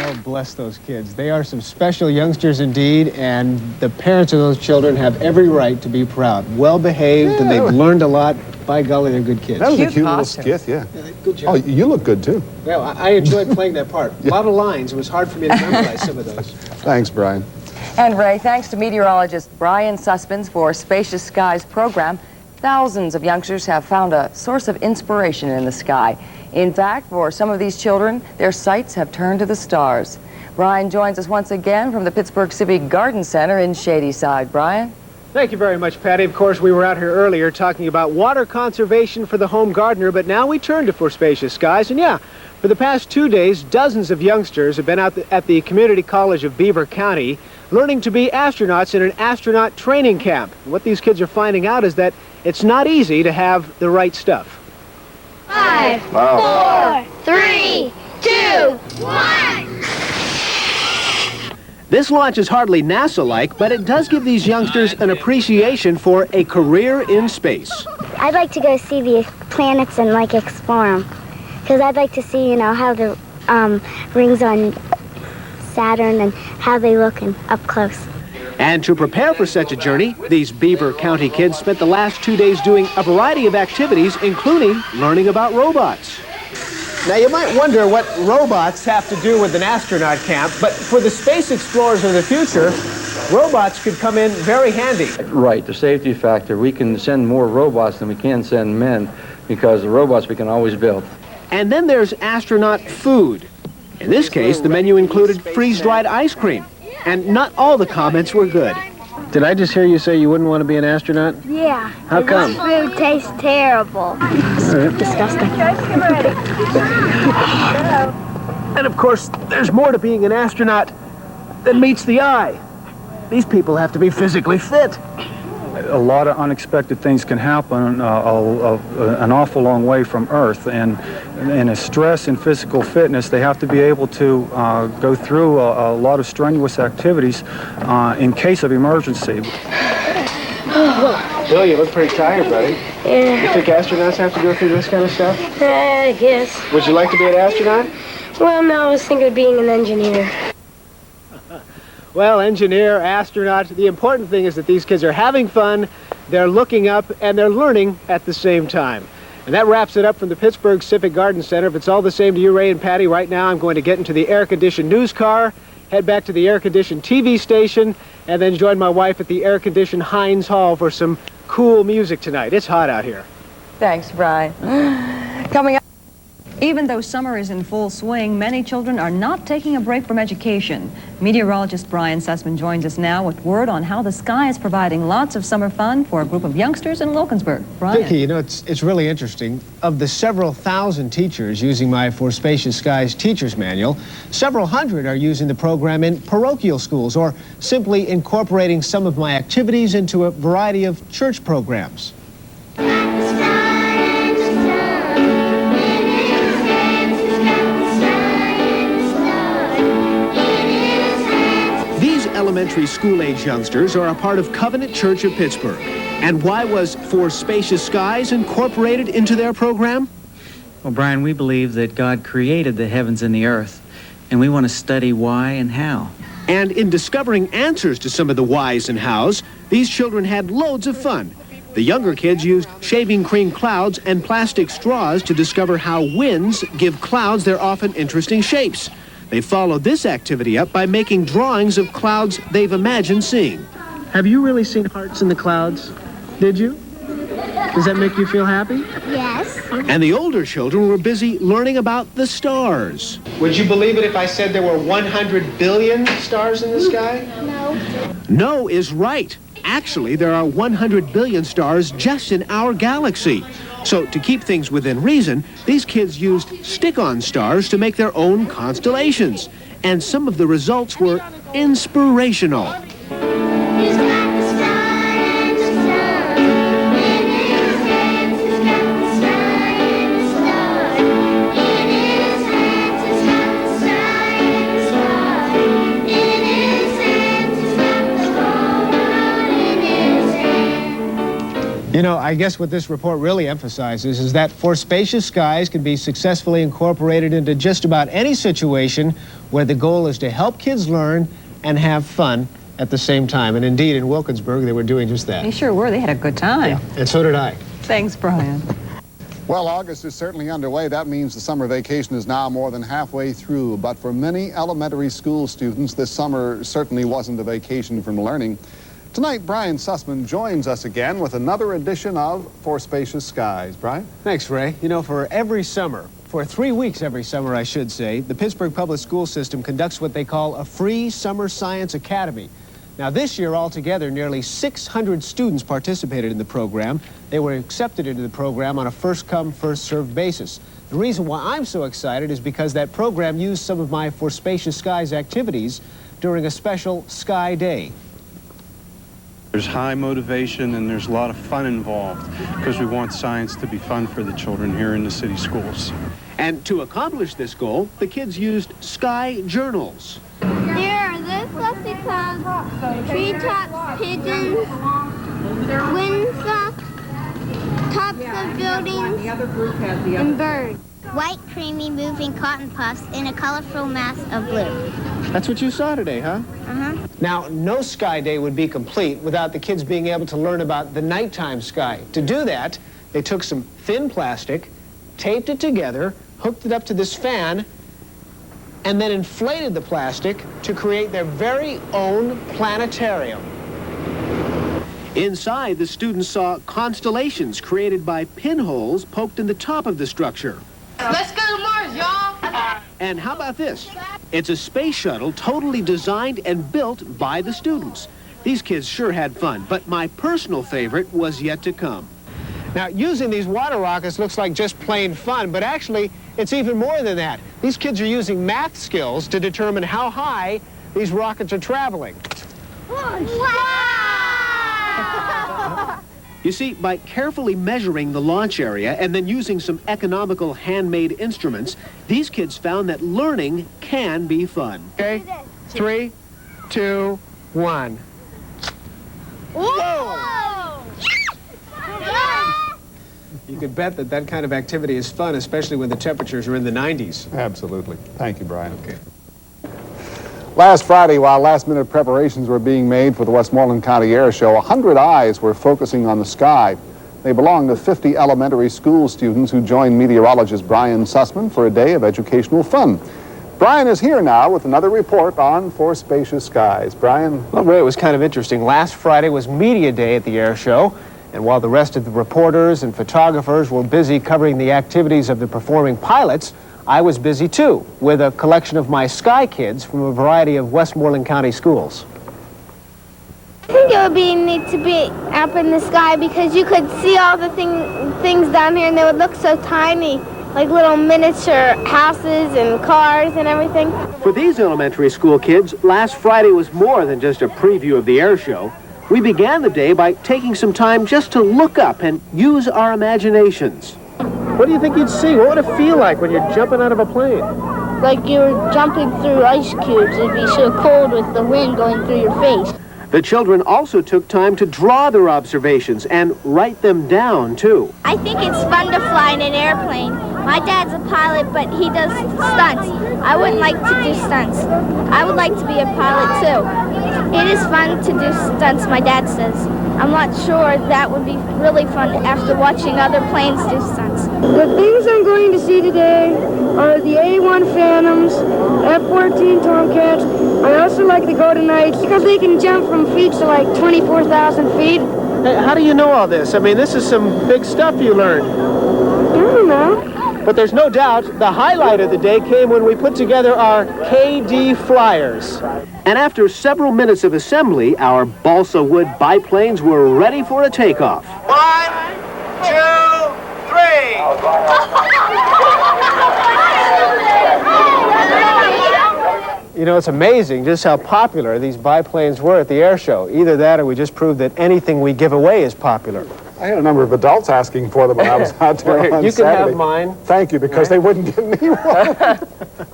Oh, bless those kids. They are some special youngsters indeed, and the parents of those children have every right to be proud. Well-behaved, and they've learned a lot. By golly, they're good kids.
That was a cute little skit, yeah.
Good job.
Oh, you look good, too.
Well, I enjoyed playing that part. A lot of lines. It was hard for me to memorize some of those.
Thanks, Brian.
And Ray, thanks to meteorologist Brian Sussman for Spacious Skies program, thousands of youngsters have found a source of inspiration in the sky. In fact, for some of these children, their sights have turned to the stars. Brian joins us once again from the Pittsburgh Civic Garden Center in Shadyside. Brian?
Thank you very much, Patty. Of course, we were out here earlier talking about water conservation for the home gardener, but now we turn to For Spacious Skies. And yeah, for the past 2 days, dozens of youngsters have been out at the Community College of Beaver County learning to be astronauts in an astronaut training camp. What these kids are finding out is that it's not easy to have the right stuff.
5, 4, 3, 2, 1.
This launch is hardly NASA-like, but it does give these youngsters an appreciation for a career in space.
I'd like to go see the planets and explore them, because I'd like to see, how the rings on Saturn and how they look up close.
And to prepare for such a journey, these Beaver County kids spent the last 2 days doing a variety of activities, including learning about robots. Now, you might wonder what robots have to do with an astronaut camp, but for the space explorers of the future, robots could come in very handy.
Right, the safety factor. We can send more robots than we can send men because the robots we can always build.
And then there's astronaut food. In this case, the menu included freeze-dried ice cream, and not all the comments were good. Did I just hear you say you wouldn't want to be an astronaut?
Yeah.
How come?
This food tastes terrible.
Right.
Disgusting.
And of course, there's more to being an astronaut than meets the eye. These people have to be physically fit.
A lot of unexpected things can happen an awful long way from Earth, and in a stress and physical fitness, they have to be able to go through a lot of strenuous activities in case of emergency.
Bill, you look pretty tired, buddy.
Yeah.
You think astronauts have to go through this kind of stuff?
I guess.
Would you like to be an astronaut?
Well, no, I was thinking of being an engineer.
Well, engineer, astronaut, the important thing is that these kids are having fun, they're looking up, and they're learning at the same time. And that wraps it up from the Pittsburgh Civic Garden Center. If it's all the same to you, Ray and Patty, right now I'm going to get into the air-conditioned news car, head back to the air-conditioned TV station, and then join my wife at the air-conditioned Heinz Hall for some cool music tonight. It's hot out here.
Thanks, Brian. Coming up, even though summer is in full swing, many children are not taking a break from education. Meteorologist Brian Sussman joins us now with word on how the sky is providing lots of summer fun for a group of youngsters in Wilkinsburg. Brian.
Vicki, you know, it's really interesting. Of the several thousand teachers using my For Spacious Skies teacher's manual, several hundred are using the program in parochial schools or simply incorporating some of my activities into a variety of church programs. Elementary school-age youngsters are a part of Covenant Church of Pittsburgh. And why was For Spacious Skies incorporated into their program?
Well, Brian, we believe that God created the heavens and the earth, and we want to study why and how.
And in discovering answers to some of the whys and hows, these children had loads of fun. The younger kids used shaving cream clouds and plastic straws to discover how winds give clouds their often interesting shapes. They followed this activity up by making drawings of clouds they've imagined seeing. Have you really seen hearts in the clouds? Did you? Does that make you feel happy?
Yes.
And the older children were busy learning about the stars. Would you believe it if I said there were 100 billion stars in the sky?
No.
No is right. Actually, there are 100 billion stars just in our galaxy. So, to keep things within reason, these kids used stick-on stars to make their own constellations. And some of the results were inspirational. You know, I guess what this report really emphasizes is that For Spacious Skies can be successfully incorporated into just about any situation where the goal is to help kids learn and have fun at the same time. And indeed, in Wilkinsburg, they were doing just that.
They sure were. They had a good time.
Yeah, and so did I.
Thanks, Brian.
Well, August is certainly underway. That means the summer vacation is now more than halfway through. But for many elementary school students, this summer certainly wasn't a vacation from learning. Tonight, Brian Sussman joins us again with another edition of For Spacious Skies. Brian?
Thanks, Ray. You know, for 3 weeks every summer, I should say, the Pittsburgh Public School System conducts what they call a free summer science academy. Now, this year altogether, nearly 600 students participated in the program. They were accepted into the program on a first-come, first-served basis. The reason why I'm so excited is because that program used some of my For Spacious Skies activities during a special Sky Day.
There's high motivation and there's a lot of fun involved because we want science to be fun for the children here in the city schools.
And to accomplish this goal, the kids used sky journals.
There are those fluffy clouds, treetops, pigeons, windsocks, tops of buildings, and birds. White, creamy, moving cotton puffs in a colorful mass of blue.
That's what you saw today, huh?
Uh-huh.
Now, no Sky Day would be complete without the kids being able to learn about the nighttime sky. To do that, they took some thin plastic, taped it together, hooked it up to this fan, and then inflated the plastic to create their very own planetarium. Inside, the students saw constellations created by pinholes poked in the top of the structure.
Let's go to Mars, y'all.
And how about this? It's a space shuttle totally designed and built by the students. These kids sure had fun, but my personal favorite was yet to come. Now, using these water rockets looks like just plain fun, but actually, it's even more than that. These kids are using math skills to determine how high these rockets are traveling.
Wow!
You see, by carefully measuring the launch area and then using some economical handmade instruments, these kids found that learning can be fun. Okay, 3, 2, 1.
Whoa!
You could bet that that kind of activity is fun, especially when the temperatures are in the 90s.
Absolutely. Thank you, Brian.
Okay.
Last Friday, while last-minute preparations were being made for the Westmoreland County Air Show, 100 eyes were focusing on the sky. They belong to 50 elementary school students who joined meteorologist Brian Sussman for a day of educational fun. Brian is here now with another report on For Spacious Skies. Brian?
Well, Ray, it was kind of interesting. Last Friday was Media Day at the Air Show, and while the rest of the reporters and photographers were busy covering the activities of the performing pilots, I was busy too, with a collection of my sky kids from a variety of Westmoreland County schools.
I think it would be neat to be up in the sky because you could see all the things down here and they would look so tiny, like little miniature houses and cars and everything.
For these elementary school kids, last Friday was more than just a preview of the air show. We began the day by taking some time just to look up and use our imaginations. What do you think you'd see? What would it feel like when you're jumping out of a plane?
Like you were jumping through ice cubes. It'd be so cold with the wind going through your face.
The children also took time to draw their observations and write them down, too.
I think it's fun to fly in an airplane. My dad's a pilot, but he does stunts. I wouldn't like to do stunts. I would like to be a pilot, too. It is fun to do stunts, my dad says. I'm not sure that would be really fun after watching other planes do stunts.
The things I'm going to see today are the A-1 Phantoms, F-14 Tomcats. I also like the Golden Knights because they can jump from feet to like 24,000 feet.
Hey, how do you know all this? I mean, this is some big stuff you learned.
I don't know.
But there's no doubt the highlight of the day came when we put together our KD Flyers. And after several minutes of assembly, our balsa wood biplanes were ready for a takeoff. 1, 2, 3. You know, it's amazing just how popular these biplanes were at the air show. Either that or we just proved that anything we give away is popular.
I had a number of adults asking for them when I was out there on
You can
Saturday.
have mine.
Thank you, because they wouldn't give me one.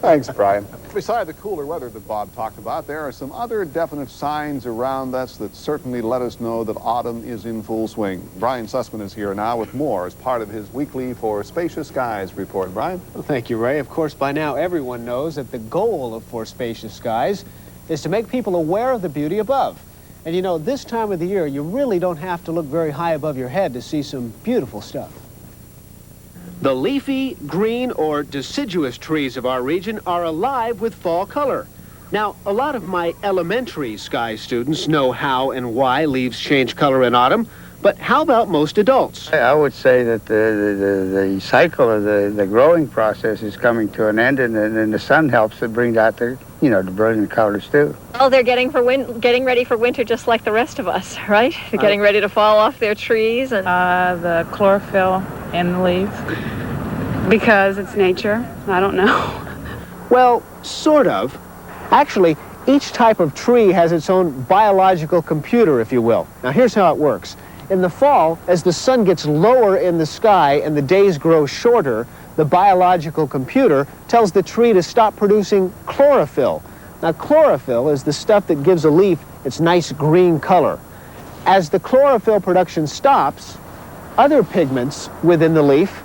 Thanks, Brian. Beside the cooler weather that Bob talked about, there are some other definite signs around us that certainly let us know that autumn is in full swing. Brian Sussman is here now with more as part of his weekly For Spacious Skies report. Brian?
Well, thank you, Ray. Of course, by now everyone knows that the goal of For Spacious Skies is to make people aware of the beauty above. And you know, this time of the year, you really don't have to look very high above your head to see some beautiful stuff. The leafy, green, or deciduous trees of our region are alive with fall color. Now, a lot of my elementary sky students know how and why leaves change color in autumn, but how about most adults?
I would say that the cycle of the growing process is coming to an end, and then the sun helps to bring out the brilliant colors too.
Oh, they're getting ready for winter just like the rest of us, right? They're getting ready to fall off their trees. And
the chlorophyll in the leaves, because it's nature. I don't know.
Well, sort of. Actually, each type of tree has its own biological computer, if you will. Now, here's how it works. In the fall, as the sun gets lower in the sky and the days grow shorter, the biological computer tells the tree to stop producing chlorophyll. Now, chlorophyll is the stuff that gives a leaf its nice green color. As the chlorophyll production stops, other pigments within the leaf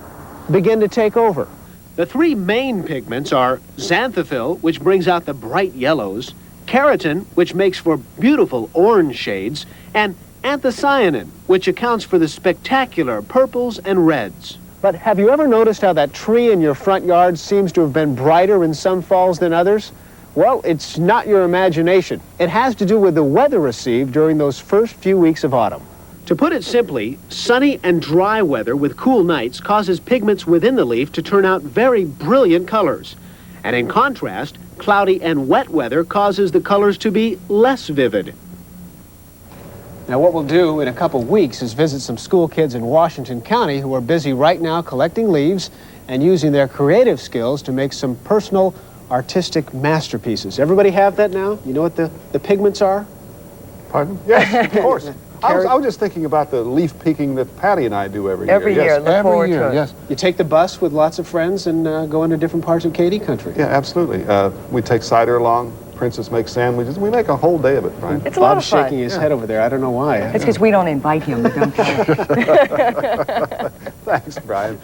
begin to take over. The three main pigments are xanthophyll, which brings out the bright yellows, keratin, which makes for beautiful orange shades, and anthocyanin, which accounts for the spectacular purples and reds. But have you ever noticed how that tree in your front yard seems to have been brighter in some falls than others? Well, it's not your imagination. It has to do with the weather received during those first few weeks of autumn. To put it simply, sunny and dry weather with cool nights causes pigments within the leaf to turn out very brilliant colors. And in contrast, cloudy and wet weather causes the colors to be less vivid. Now, what we'll do in a couple weeks is visit some school kids in Washington County who are busy right now collecting leaves and using their creative skills to make some personal artistic masterpieces. Everybody have that now? You know what the pigments are?
Pardon? Yes, of course. I was just thinking about the leaf picking that Patty and I do every year.
Every year, look forward to it.
Yes.
You take the bus with lots of friends and go into different parts of KD country.
Yeah, absolutely. We take cider along. Princess makes sandwiches. We make a whole day of it, Brian.
It's a lot of fun.
Bob's shaking his head over there. I don't know why.
It's because we don't invite him. We don't
Thanks, Brian.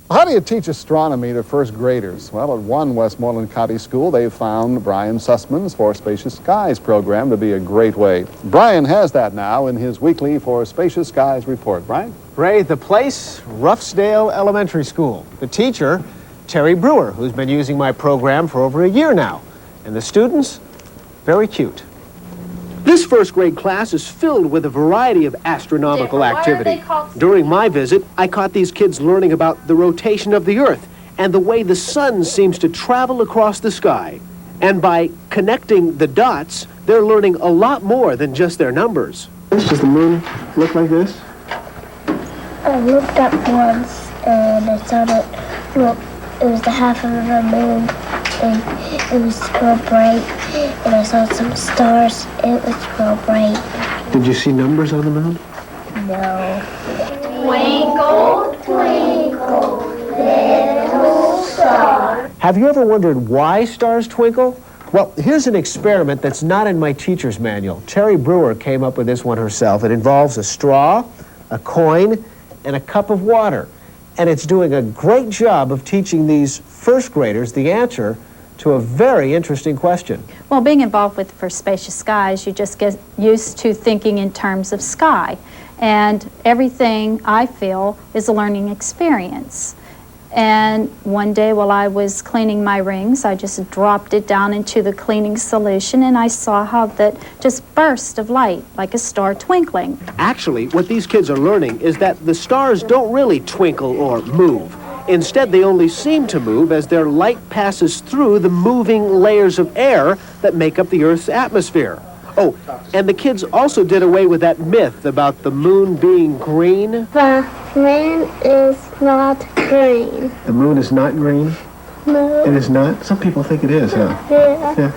How do you teach astronomy to first graders? Well, at one Westmoreland County school, they found Brian Sussman's For Spacious Skies program to be a great way. Brian has that now in his weekly For Spacious Skies report. Brian?
Ray, the place, Ruffsdale Elementary School. The teacher, Terry Brewer, who's been using my program for over a year now. And the students, very cute. This first grade class is filled with a variety of astronomical activity. During my visit, I caught these kids learning about the rotation of the Earth and the way the sun seems to travel across the sky. And by connecting the dots, they're learning a lot more than just their numbers. Does the moon look like this?
I looked up once and I thought it was the half of the moon, and it was real bright, and I saw some stars. It was real bright.
Did you see numbers on the moon?
No.
Twinkle, twinkle, little star.
Have you ever wondered why stars twinkle? Well, here's an experiment that's not in my teacher's manual. Terry Brewer came up with this one herself. It involves a straw, a coin, and a cup of water. And it's doing a great job of teaching these first graders the answer to a very interesting question.
Well, being involved with For Spacious Skies, you just get used to thinking in terms of sky. And everything, I feel, is a learning experience. And one day while I was cleaning my rings, I just dropped it down into the cleaning solution, and I saw how that just burst of light, like a star twinkling.
Actually, what these kids are learning is that the stars don't really twinkle or move. Instead, they only seem to move as their light passes through the moving layers of air that make up the Earth's atmosphere. Oh, and the kids also did away with that myth about the moon being green.
The moon is not green.
The moon is not green?
No.
It is not? Some people think it is, huh?
Yeah.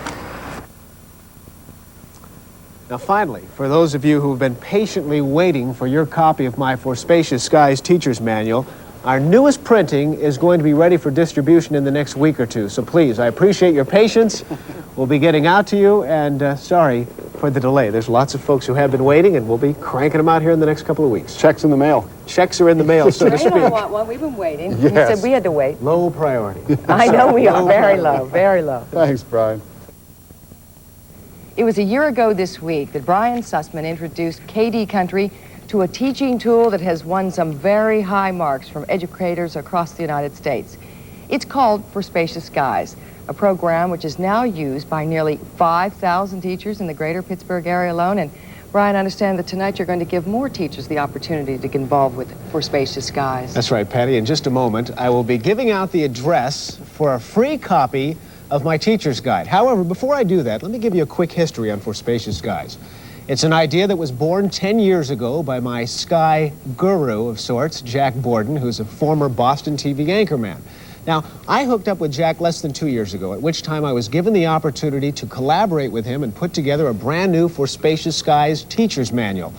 Now finally, for those of you who've been patiently waiting for your copy of my For Spacious Skies Teacher's Manual, our newest printing is going to be ready for distribution in the next week or two. So please, I appreciate your patience. We'll be getting out to you, and sorry for the delay. There's lots of folks who have been waiting, and we'll be cranking them out here in the next couple of weeks.
Checks in the mail.
Checks are in the mail, so to speak.
You don't want one. We've been waiting.
Yes.
You said we had to wait.
Low priority.
I know we are. Very low, very low.
Thanks, Brian.
It was a year ago this week that Brian Sussman introduced KD Country to a teaching tool that has won some very high marks from educators across the United States. It's called For Spacious Skies, a program which is now used by nearly 5,000 teachers in the greater Pittsburgh area alone. And Brian, I understand that tonight you're going to give more teachers the opportunity to get involved with For Spacious Skies.
That's right, Patty. In just a moment, I will be giving out the address for a free copy of my teacher's guide. However, before I do that, let me give you a quick history on For Spacious Skies. It's an idea that was born 10 years ago by my sky guru of sorts, Jack Borden, who's a former Boston TV anchorman. Now, I hooked up with Jack less than 2 years ago, at which time I was given the opportunity to collaborate with him and put together a brand new For Spacious Skies Teacher's Manual.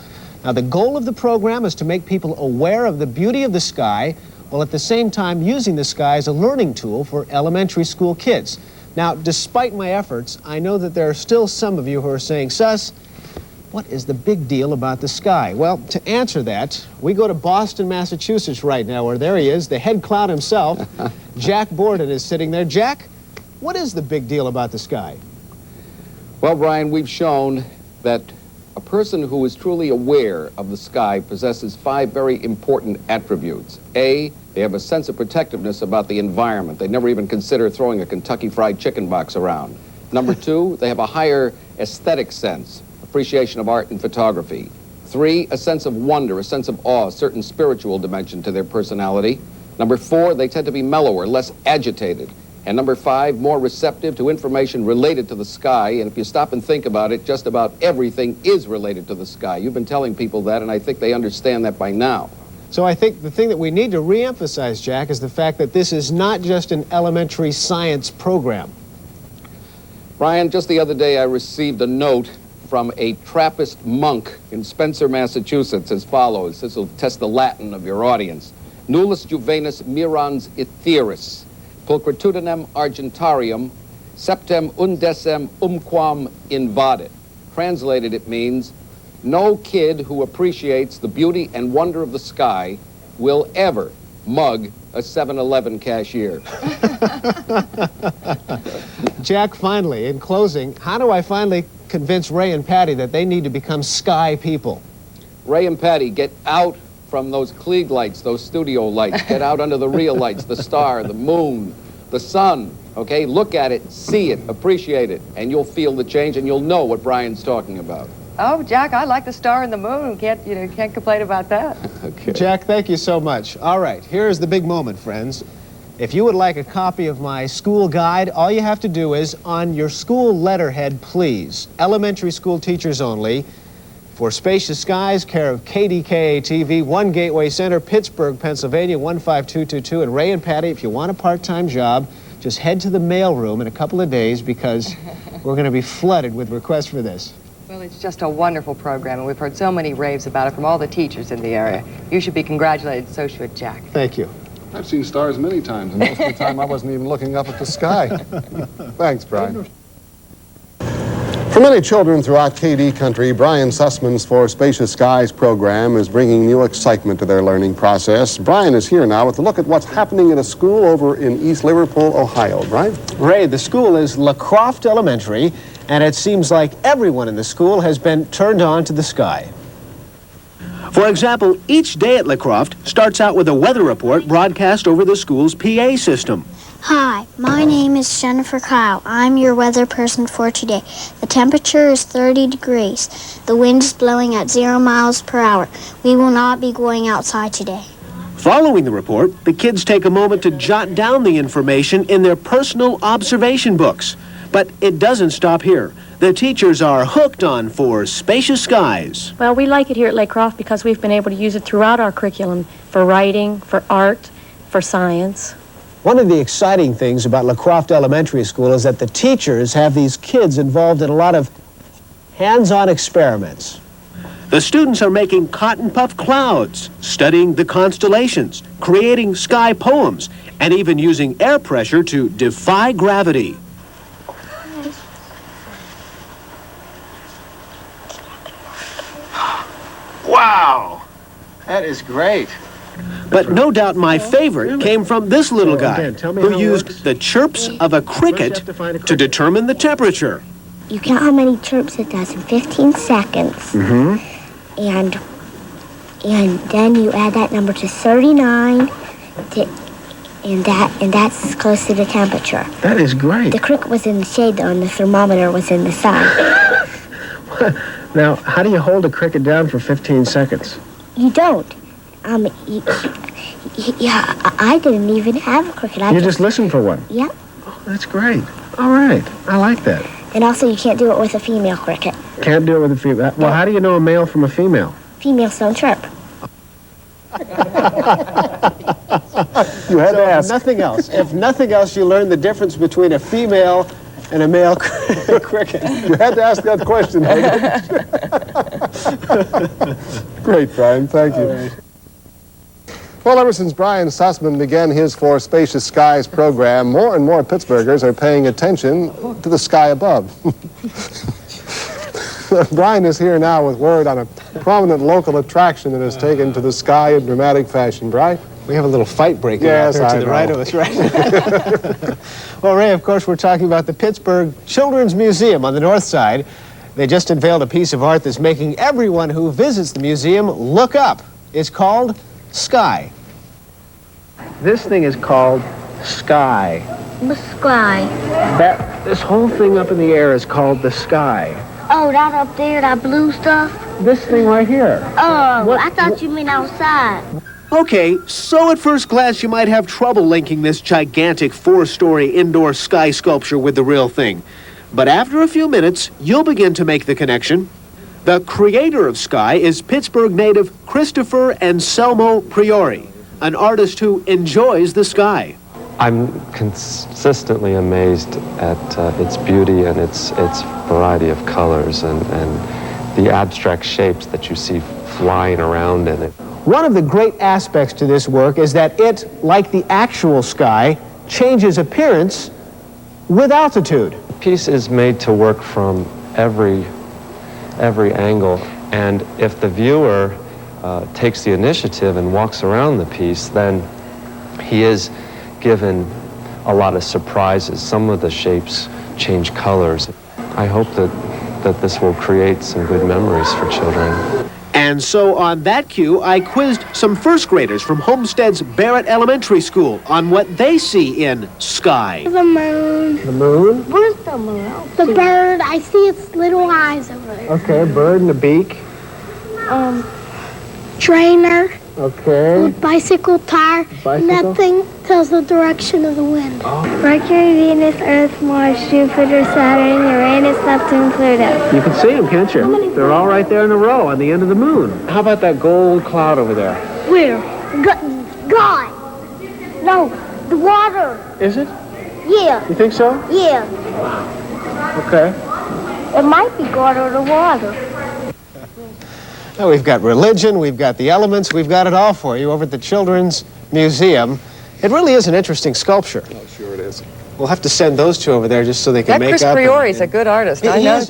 Now, the goal of the program is to make people aware of the beauty of the sky, while at the same time using the sky as a learning tool for elementary school kids. Now, despite my efforts, I know that there are still some of you who are saying, Suss, what is the big deal about the sky? Well, to answer that, we go to Boston, Massachusetts right now, where there he is, the head clown himself. Jack Borden is sitting there. Jack, what is the big deal about the sky?
Well, Brian, we've shown that a person who is truly aware of the sky possesses 5 very important attributes. A, they have a sense of protectiveness about the environment. They never even consider throwing a Kentucky Fried Chicken box around. Number 2, they have a higher aesthetic sense, appreciation of art and photography. 3, a sense of wonder, a sense of awe, a certain spiritual dimension to their personality. Number 4, they tend to be mellower, less agitated, And number 5, more receptive to information related to the sky. And if you stop and think about it, just about everything is related to the sky. You've been telling people that, and I think they understand that by now.
So I think the thing that we need to reemphasize, Jack, is the fact that this is not just an elementary science program.
Brian, just the other day I received a note from a Trappist monk in Spencer, Massachusetts, as follows. This will test the Latin of your audience. Nullus juvenis mirans etheris, pulchritudinem argentarium, septem undecem umquam invadit. Translated, it means, no kid who appreciates the beauty and wonder of the sky will ever mug a 7-Eleven cashier.
Jack, finally, in closing, how do I finally convince Ray and Patty that they need to become sky people?
Ray and Patty, get out from those Klieg lights, those studio lights. Get out under the real lights, the star, the moon, the sun, okay? Look at it, see it, appreciate it, and you'll feel the change and you'll know what Brian's talking about.
Oh, Jack, I like the star and the moon. Can't complain about that.
Okay.
Jack, thank you so much. All right, here's the big moment, friends. If you would like a copy of my school guide, all you have to do is, on your school letterhead, please, elementary school teachers only, for Spacious Skies, care of KDKA TV, 1 Gateway Center, Pittsburgh, Pennsylvania, 15222. And Ray and Patty, if you want a part-time job, just head to the mailroom in a couple of days because we're going to be flooded with requests for this.
Well, it's just a wonderful program, and we've heard so many raves about it from all the teachers in the area. You should be congratulated, so should Jack.
Thank you.
I've seen stars many times, and most of the time I wasn't even looking up at the sky. Thanks, Brian. For many children throughout KD country, Brian Sussman's For Spacious Skies program is bringing new excitement to their learning process. Brian is here now with a look at what's happening at a school over in East Liverpool, Ohio. Brian?
Ray, the school is LaCroft Elementary, and it seems like everyone in the school has been turned on to the sky. For example, each day at LaCroft starts out with a weather report broadcast over the school's PA system.
Hi, my name is Jennifer Kyle. I'm your weather person for today. The temperature is 30 degrees. The wind is blowing at 0 miles per hour. We will not be going outside today.
Following the report, the kids take a moment to jot down the information in their personal observation books. But it doesn't stop here. The teachers are hooked on For Spacious Skies.
Well, we like it here at LaCroft because we've been able to use it throughout our curriculum for writing, for art, for science.
One of the exciting things about LaCroft Elementary School is that the teachers have these kids involved in a lot of hands-on experiments. The students are making cotton puff clouds, studying the constellations, creating sky poems, and even using air pressure to defy gravity.
Wow, that is great.
But no doubt my favorite came from this little guy who used the chirps of a cricket to determine the temperature.
You count how many chirps it does in 15 seconds.
Mm-hmm.
And then you add that number to 39, and that's close to the temperature.
That is great.
The cricket was in the shade though, and the thermometer was in the sun.
Now, how do you hold a cricket down for 15 seconds?
You don't. I didn't even have a cricket.
You just listen for one?
Yep.
Oh, that's great. All right. I like that.
And also, you can't do it with a female cricket.
Can't do it with a female. Well, how do you know a male from a female?
Females don't chirp.
You had to ask. Nothing else. If nothing else, you learn the difference between a female and a male cricket.
You had to ask that question, Great, Brian. Thank you. Right. Well, ever since Brian Sussman began his For Spacious Skies program, more and more Pittsburghers are paying attention to the sky above. Brian is here now with word on a prominent local attraction that has taken to the sky in dramatic fashion. Brian?
We have a little fight breaking out there to the right of us, right? Well, Ray, of course, we're talking about the Pittsburgh Children's Museum on the north side. They just unveiled a piece of art that's making everyone who visits the museum look up. It's called Sky. This thing is called Sky.
The sky.
This whole thing up in the air is called the sky.
Oh, that up there, that blue stuff?
This thing right here.
Oh, I thought you meant outside.
Okay, so at first glance you might have trouble linking this gigantic 4-story indoor sky sculpture with the real thing. But after a few minutes, you'll begin to make the connection. The creator of Sky is Pittsburgh native Christopher Anselmo Priori, an artist who enjoys the sky.
I'm consistently amazed at its beauty and its variety of colors and the abstract shapes that you see flying around in it.
One of the great aspects to this work is that it, like the actual sky, changes appearance with altitude.
The piece is made to work from every angle, and if the viewer takes the initiative and walks around the piece, then he is given a lot of surprises. Some of the shapes change colors. I hope that this will create some good memories for children.
And so on that cue, I quizzed some first graders from Homestead's Barrett Elementary School on what they see in Sky.
The moon.
The moon?
Where's the moon? The bird. I see its little eyes over there.
Okay, bird and a beak.
Trainer.
Okay.
With bicycle tire.
Bicycle?
And that thing tells the direction of the wind.
Oh.
Mercury, Venus, Earth, Mars, Jupiter, Saturn, Uranus, Neptune, Pluto.
You can see them, can't you? They're all right there in a row on the end of the moon. How about that gold cloud over there?
Where? God. No, the water.
Is it?
Yeah.
You think so?
Yeah.
Okay.
It might be God or the water.
Now we've got religion, we've got the elements, we've got it all for you over at the Children's Museum. It really is an interesting sculpture.
Oh, sure it is.
We'll have to send those two over there just so they can
That
make
Chris
up.
Priori's a good artist. I know.